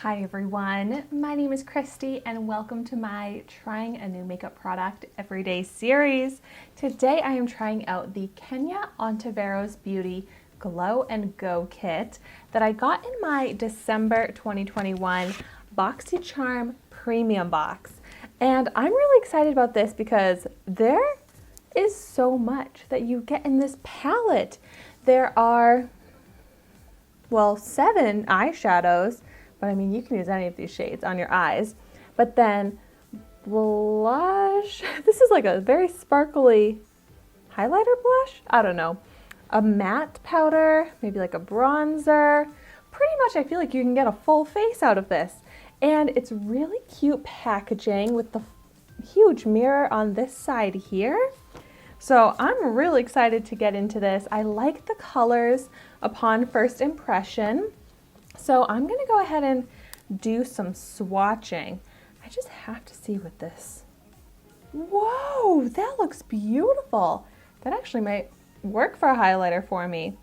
Hi everyone, my name is Christy and welcome to my Trying a New Makeup Product Everyday series. Today I am trying out the Kenia Ontiveros Beauty Glow and Go Kit that I got in my December 2021 Boxycharm Premium Box. And I'm really excited about this because there is so much that you get in this palette. There are, well, 7 eyeshadows. But I mean, you can use any of these shades on your eyes. But then blush, this is like a very sparkly highlighter blush? I don't know. A matte powder, maybe like a bronzer. Pretty much I feel like you can get a full face out of this. And it's really cute packaging with the huge mirror on this side here. So I'm really excited to get into this. I like the colors upon first impression. So I'm going to go ahead and do some swatching. I just have to see what this. Whoa, that looks beautiful. That actually might work for a highlighter for me.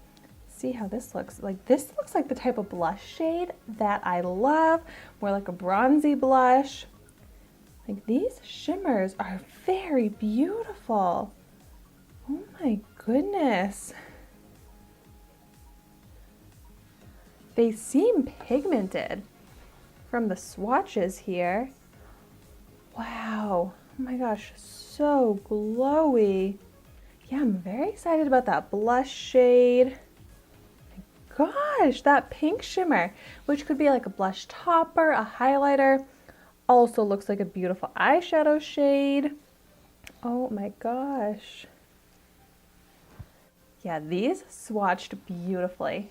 See how this looks. This looks like the type of blush shade that I love. More like a bronzy blush. Like these shimmers are very beautiful. Oh my goodness. They seem pigmented from the swatches here. Wow, oh my gosh, so glowy. Yeah, I'm very excited about that blush shade. My gosh, that pink shimmer, which could be like a blush topper, a highlighter, also looks like a beautiful eyeshadow shade. Oh my gosh. Yeah, these swatched beautifully.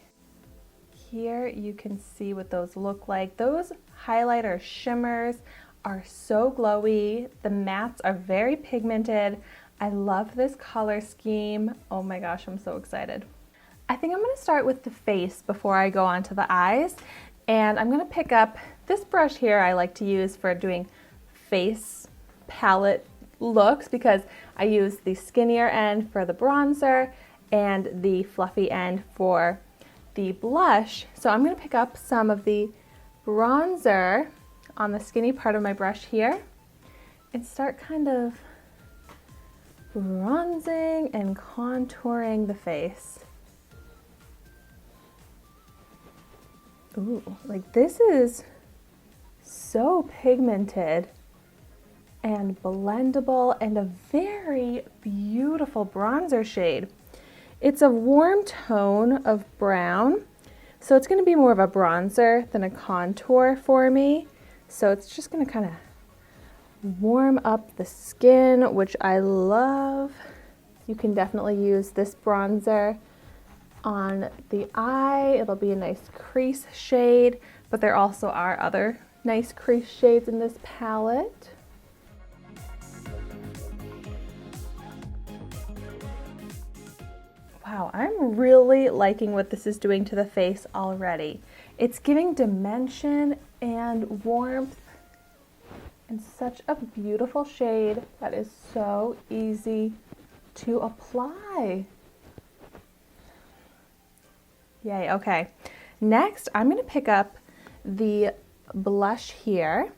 Here you can see what those look like. Those highlighter shimmers are so glowy. The mattes are very pigmented. I love this color scheme. Oh my gosh, I'm so excited. I think I'm going to start with the face before I go on to the eyes. And I'm going to pick up this brush here I like to use for doing face palette looks because I use the skinnier end for the bronzer and the fluffy end for the blush. So I'm going to pick up some of the bronzer on the skinny part of my brush here and start kind of bronzing and contouring the face. Ooh, like this is so pigmented and blendable and a very beautiful bronzer shade. It's a warm tone of brown, so it's going to be more of a bronzer than a contour for me. So it's just going to kind of warm up the skin, which I love. You can definitely use this bronzer on the eye. It'll be a nice crease shade, but there also are other nice crease shades in this palette. Wow, I'm really liking what this is doing to the face already. It's giving dimension and warmth and such a beautiful shade that is so easy to apply. Yay, okay. Next, I'm going to pick up the blush here,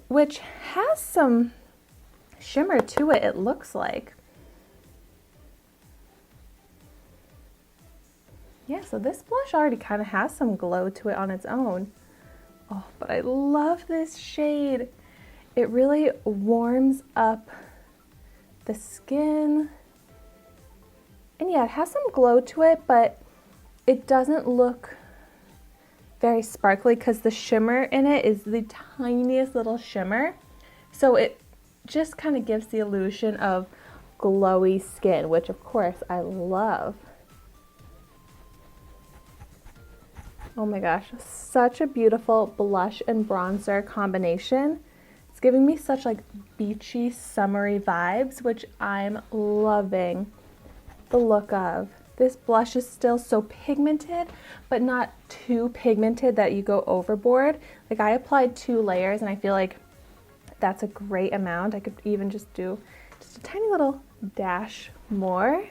which has some shimmer to it, it looks like. Yeah, so this blush already kind of has some glow to it on its own. Oh, but I love this shade. It really warms up the skin. And yeah, it has some glow to it, but it doesn't look very sparkly because the shimmer in it is the tiniest little shimmer. So it just kind of gives the illusion of glowy skin, which of course I love. Oh my gosh, such a beautiful blush and bronzer combination. It's giving me such like beachy, summery vibes, which I'm loving the look of. This blush is still so pigmented, but not too pigmented that you go overboard. Like I applied 2 layers and I feel like that's a great amount. I could even just do just a tiny little dash more.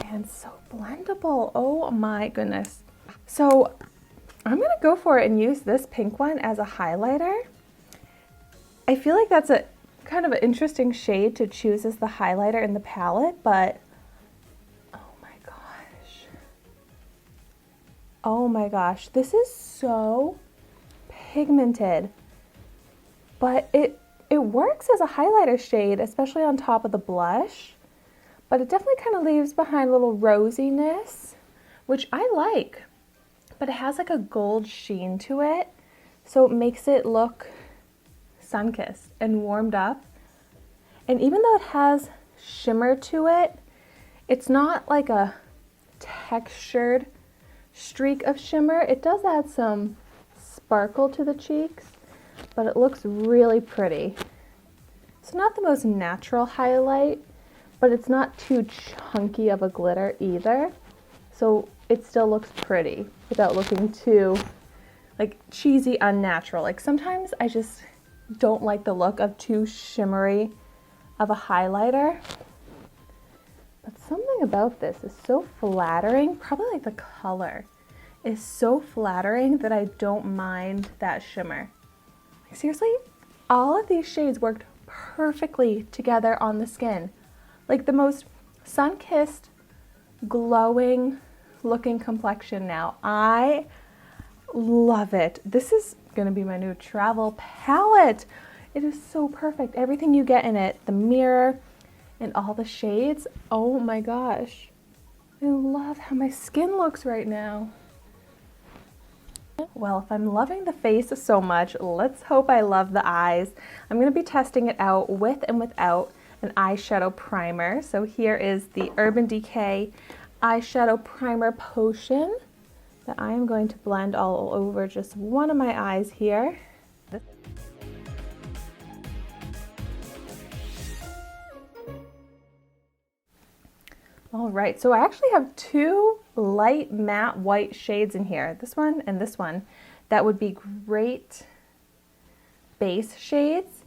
And so blendable, oh my goodness. So I'm gonna go for it and use this pink one as a highlighter. I feel like that's a kind of an interesting shade to choose as the highlighter in the palette, but oh my gosh, this is so pigmented, but it works as a highlighter shade, especially on top of the blush, but it definitely kind of leaves behind a little rosiness, which I like, but it has like a gold sheen to it, so it makes it look sun-kissed and warmed up. And even though it has shimmer to it, it's not like a textured streak of shimmer. It does add some sparkle to the cheeks, but it looks really pretty. It's not the most natural highlight, but it's not too chunky of a glitter either. So it still looks pretty without looking too like cheesy, unnatural. Like sometimes I just don't like the look of too shimmery of a highlighter. But something about this is so flattering, probably like the color is so flattering that I don't mind that shimmer. Like seriously, all of these shades worked perfectly together on the skin. Like the most sun-kissed, glowing looking complexion now. I love it. This is gonna be my new travel palette. It is so perfect. Everything you get in it, the mirror and all the shades. Oh my gosh. I love how my skin looks right now. Well, if I'm loving the face so much, let's hope I love the eyes. I'm going to be testing it out with and without an eyeshadow primer. So here is the Urban Decay eyeshadow primer potion that I am going to blend all over just one of my eyes here. All right, so I actually have two light matte white shades in here, this one and this one, that would be great base shades.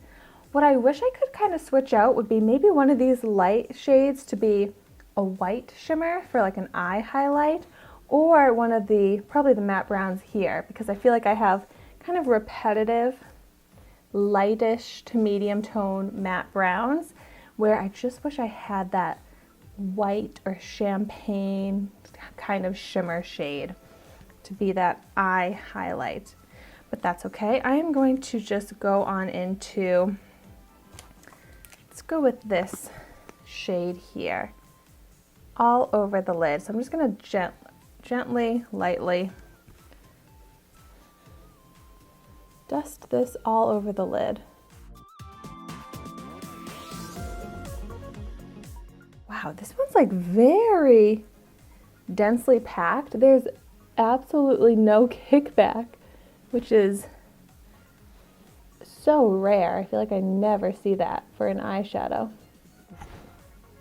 What I wish I could kind of switch out would be maybe one of these light shades to be a white shimmer for like an eye highlight, or one of the, probably the matte browns here, because I feel like I have kind of repetitive, lightish to medium tone matte browns, where I just wish I had that white or champagne kind of shimmer shade to be that eye highlight. But that's okay. I am going to just go on into, let's go with this shade here, all over the lid. So I'm just going to gently, lightly dust this all over the lid. Wow, this one's like very densely packed. There's absolutely no kickback, which is so rare. I feel like I never see that for an eyeshadow.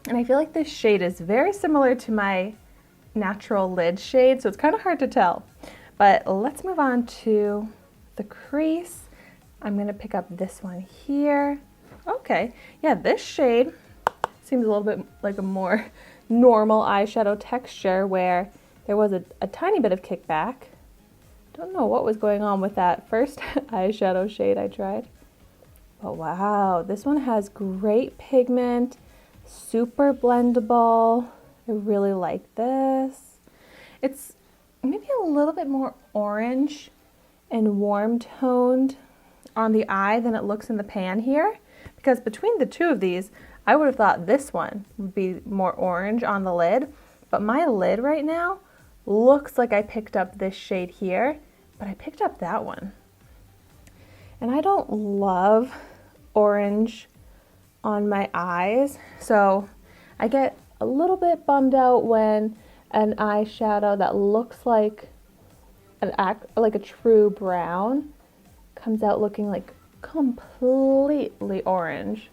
And I feel like this shade is very similar to my natural lid shade, so it's kind of hard to tell. But let's move on to the crease. I'm going to pick up this one here. Okay, yeah, this shade seems a little bit like a more normal eyeshadow texture, where there was a tiny bit of kickback. Don't know what was going on with that first eyeshadow shade I tried. But wow, this one has great pigment, super blendable. I really like this. It's maybe a little bit more orange and warm toned on the eye than it looks in the pan here, because between the two of these, I would have thought this one would be more orange on the lid, but my lid right now looks like I picked up this shade here, but I picked up that one. And I don't love orange on my eyes, so I get a little bit bummed out when an eyeshadow that looks like a true brown comes out looking like completely orange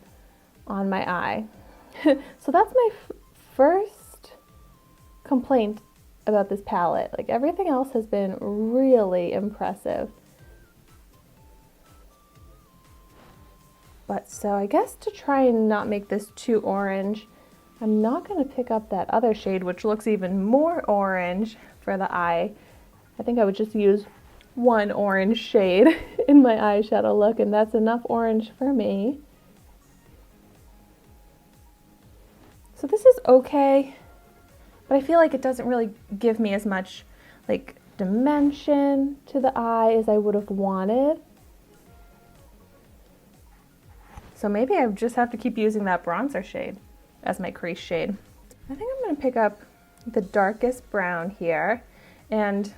on my eye. So that's my first complaint about this palette. Like everything else has been really impressive. But so I guess to try and not make this too orange, I'm not going to pick up that other shade, which looks even more orange for the eye. I think I would just use one orange shade in my eyeshadow look, and that's enough orange for me. So this is okay, but I feel like it doesn't really give me as much like dimension to the eye as I would have wanted. So maybe I just have to keep using that bronzer shade as my crease shade. I think I'm going to pick up the darkest brown here, and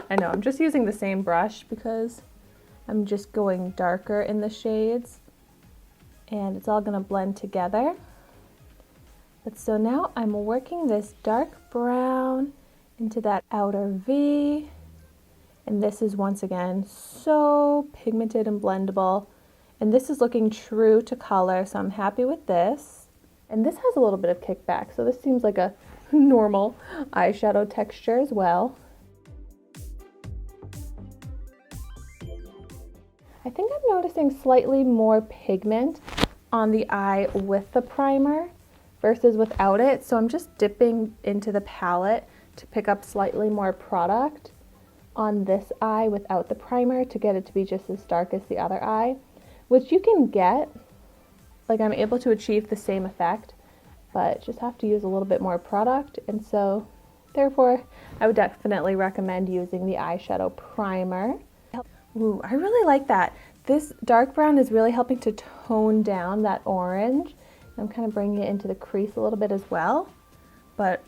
I know I'm just using the same brush because I'm just going darker in the shades, and it's all going to blend together. But so now I'm working this dark brown into that outer V, and this is once again so pigmented and blendable, and this is looking true to color, so I'm happy with this. And this has a little bit of kickback, so this seems like a normal eyeshadow texture as well. I think I'm noticing slightly more pigment on the eye with the primer versus without it, so I'm just dipping into the palette to pick up slightly more product on this eye without the primer to get it to be just as dark as the other eye, which you can get. Like, I'm able to achieve the same effect, but just have to use a little bit more product, and so therefore I would definitely recommend using the eyeshadow primer. Ooh, I really like that. This dark brown is really helping to tone down that orange. I'm kind of bringing it into the crease a little bit as well, but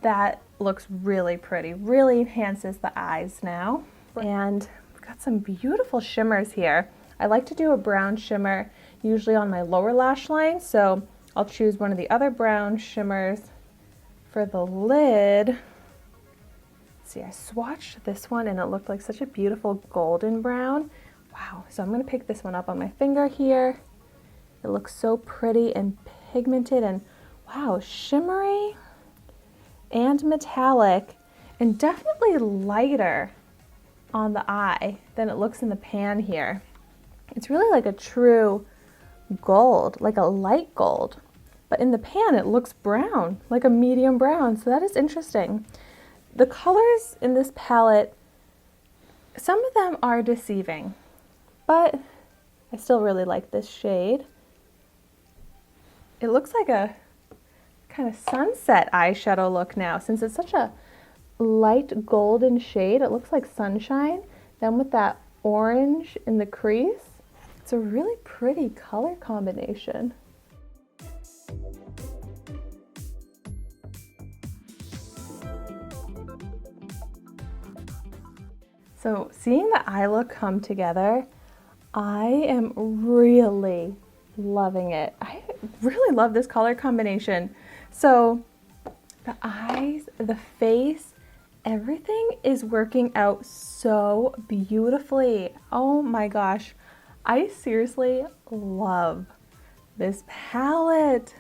that looks really pretty, really enhances the eyes now. And we've got some beautiful shimmers here. I like to do a brown shimmer usually on my lower lash line, so I'll choose one of the other brown shimmers for the lid. See, I swatched this one and it looked like such a beautiful golden brown. Wow, so I'm gonna pick this one up on my finger here. It looks so pretty and pigmented and wow, shimmery and metallic, and definitely lighter on the eye than it looks in the pan here. It's really like a true gold, like a light gold, but in the pan it looks brown, like a medium brown, so that is interesting. The colors in this palette, some of them are deceiving, but I still really like this shade. It looks like a kind of sunset eyeshadow look now, since it's such a light golden shade. It looks like sunshine, then with that orange in the crease. It's a really pretty color combination. So seeing the eye look come together, I am really loving it. I really love this color combination. So the eyes, the face, everything is working out so beautifully. Oh my gosh, I seriously love this palette.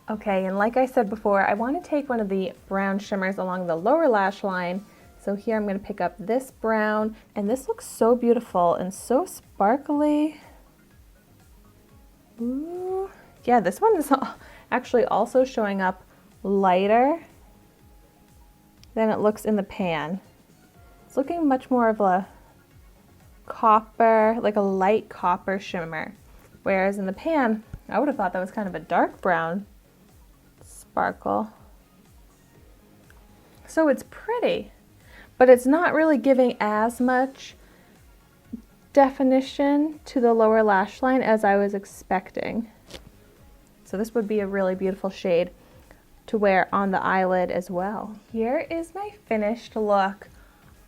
Okay, and like I said before, I want to take one of the brown shimmers along the lower lash line. So here I'm going to pick up this brown, and this looks so beautiful and so sparkly. Ooh. Yeah, this one is actually also showing up lighter than it looks in the pan. It's looking much more of a copper, like a light copper shimmer, whereas in the pan, I would have thought that was kind of a dark brown sparkle. So it's pretty, but it's not really giving as much definition to the lower lash line as I was expecting. So this would be a really beautiful shade to wear on the eyelid as well. Here is my finished look.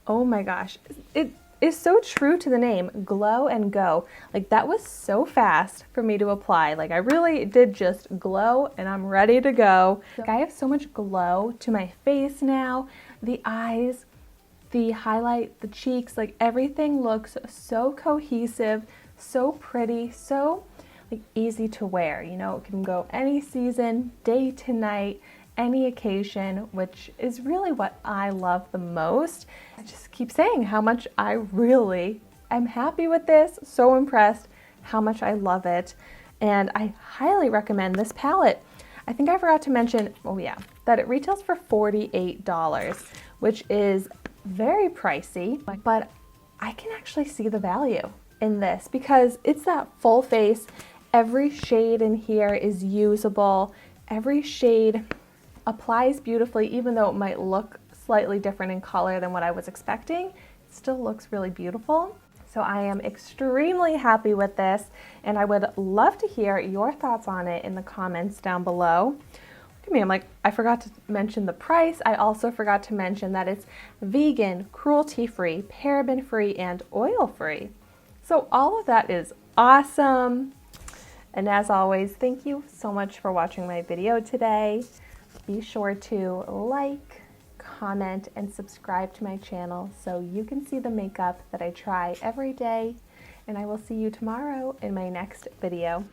Oh my gosh, it is so true to the name, glow and go. Like, that was so fast for me to apply. Like, I really did just glow and I'm ready to go. Like, I have so much glow to my face now. The eyes, the highlight, the cheeks, like everything looks so cohesive, so pretty, so like easy to wear. You know, it can go any season, day to night, any occasion, which is really what I love the most. I just keep saying how much I really am happy with this, so impressed, how much I love it, and I highly recommend this palette. I think I forgot to mention, oh yeah, that it retails for $48, which is very pricey, but I can actually see the value in this because it's that full face. Every shade in here is usable. Every shade applies beautifully, even though it might look slightly different in color than what I was expecting. It still looks really beautiful. So I am extremely happy with this, and I would love to hear your thoughts on it in the comments down below. Look at me, I'm like, I forgot to mention the price. I also forgot to mention that it's vegan, cruelty-free, paraben-free, and oil-free. So all of that is awesome. And as always, thank you so much for watching my video today. Be sure to like, comment, and subscribe to my channel so you can see the makeup that I try every day. And I will see you tomorrow in my next video.